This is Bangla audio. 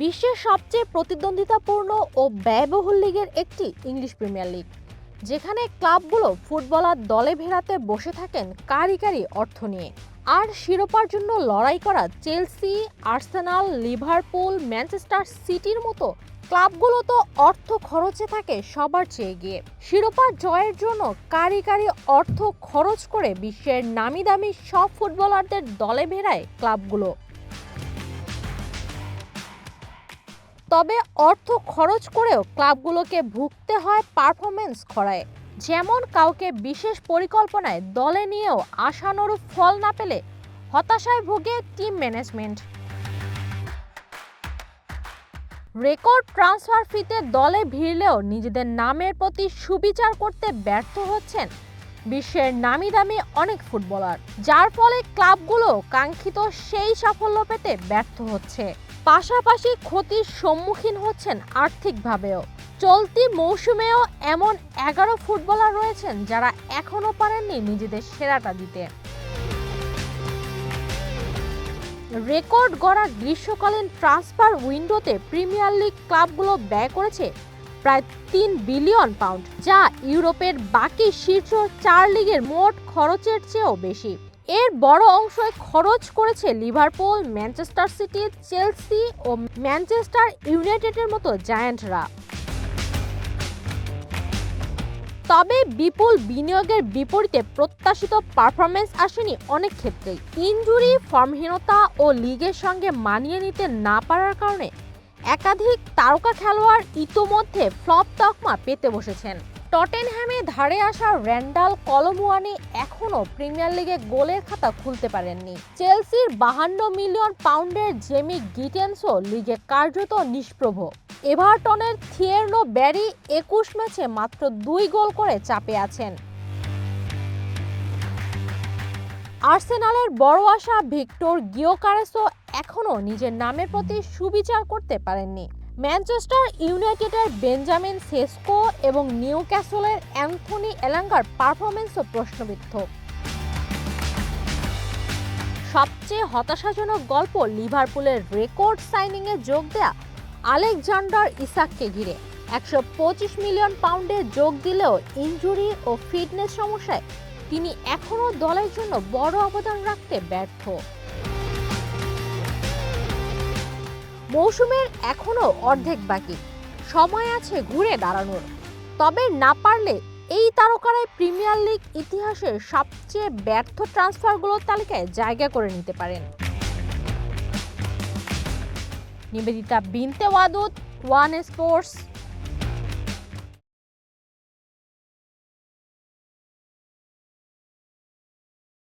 বিশ্বের সবচেয়ে প্রতিদ্বন্দ্বিতাপূর্ণ ও ব্যয়বহুল লিগের একটি ইংলিশ প্রিমিয়ার লিগ, যেখানে ক্লাবগুলো ফুটবলার দলে ভেড়াতে বসে থাকেন কারি কারি অর্থ নিয়ে। আর শিরোপার জন্য লড়াই করা চেলসি, আর্সেনাল, লিভারপুল, ম্যানচেস্টার সিটির মতো ক্লাবগুলো তো অর্থ খরচে থাকে সবার চেয়ে এগিয়ে। শিরোপা জয়ের জন্য কারি কারি অর্থ খরচ করে বিশ্বের নামি দামি সব ফুটবলারদের দলে ভেড়ায় ক্লাবগুলো। তবে অর্থ খরচ করেও ক্লাবগুলোকে ভুগতে হয় পারফরমেন্স খরায়। যেমন কাউকে বিশেষ পরিকল্পনায় দলে নিয়েও আশানুরূপ ফল না পেলে হতাশায় ভোগে টিম ম্যানেজমেন্ট। রেকর্ড ট্রান্সফার ফিতে দলে ভিড়লেও নিজেদের নামের প্রতি সুবিচার করতে ব্যর্থ হচ্ছেন বিশ্বের নামি দামি অনেক ফুটবলার, যার ফলে ক্লাবগুলো কাঙ্ক্ষিত সেই সাফল্য পেতে ব্যর্থ হচ্ছে। পাশাপাশি ক্ষতির সম্মুখীন হচ্ছেন আর্থিকভাবেও। চলতি মৌসুমেও এমন 11 ফুটবলার রয়েছেন যারা এখনো পারেননি নিজেদের সেরাটা দিতে। রেকর্ড গড়া গ্রীষ্মকালীন ট্রান্সফার উইন্ডোতে প্রিমিয়ার লিগ ক্লাবগুলো ব্যয় করেছে প্রায় 3 বিলিয়ন পাউন্ড, যা ইউরোপের বাকি শীর্ষ 4 লিগের মোট খরচের চেয়েও বেশি। এর বড় অংশই খরচ করেছে লিভারপুল, ম্যানচেস্টার সিটি, চেলসি ও ম্যানচেস্টার ইউনাইটেডের মতো জায়ান্টরা। তবে বিপুল বিনিয়োগের বিপরীতে প্রত্যাশিত পারফরমেন্স আসেনি অনেক ক্ষেত্রেই। ইনজুরি, ফর্মহীনতা ও লিগের সঙ্গে মানিয়ে নিতে না পারার কারণে একাধিক তারকা খেলোয়াড় ইতোমধ্যে ফ্লপ তকমা পেতে বসেছেন। টটেনহ্যামে ধারে আসা র্যান্ডাল কলোমুয়ানি এখনও প্রিমিয়ার লিগে গোলের খাতা খুলতে পারেননি। চেলসির 52 মিলিয়ন পাউন্ডের জেমি গিটেন্সও লিগে কার্যত নিষ্প্রভ। এভারটনের থিয়ের্নো ব্যারি 21 ম্যাচে মাত্র 2 গোল করে চাপে আছেন। আর্সেনালের বড় আশা ভিক্টর গিওকারেসও এখনও নিজের নামের প্রতি সুবিচার করতে পারেননি। ম্যানচেস্টার ইউনাইটেডের বেঞ্জামিন সেসকো এবং নিউক্যাসলের অ্যান্থনি এলাঙ্গার পারফরমেন্সও প্রশ্নবিদ্ধ। সবচেয়ে হতাশাজনক গল্প লিভারপুলের রেকর্ড সাইনিংয়ে যোগ দেয়া আলেকজান্ডার ইসাককে ঘিরে। 125 মিলিয়ন পাউন্ডে যোগ দিলেও ইনজুরি ও ফিটনেস সমস্যায় তিনি এখনও দলের জন্য বড় অবদান রাখতে ব্যর্থ। মৌসুমের এখনও অর্ধেক বাকি, সময় আছে ঘুরে দাঁড়ানোর। তবে না পারলে এই তারকারাই প্রিমিয়ার লিগ ইতিহাসের সবচেয়ে ব্যর্থ ট্রান্সফারগুলোর তালিকায় জায়গা করে নিতে পারেন। নিবেদিতা বিনতে ওয়াদুদ, ওয়ান স্পোর্টস।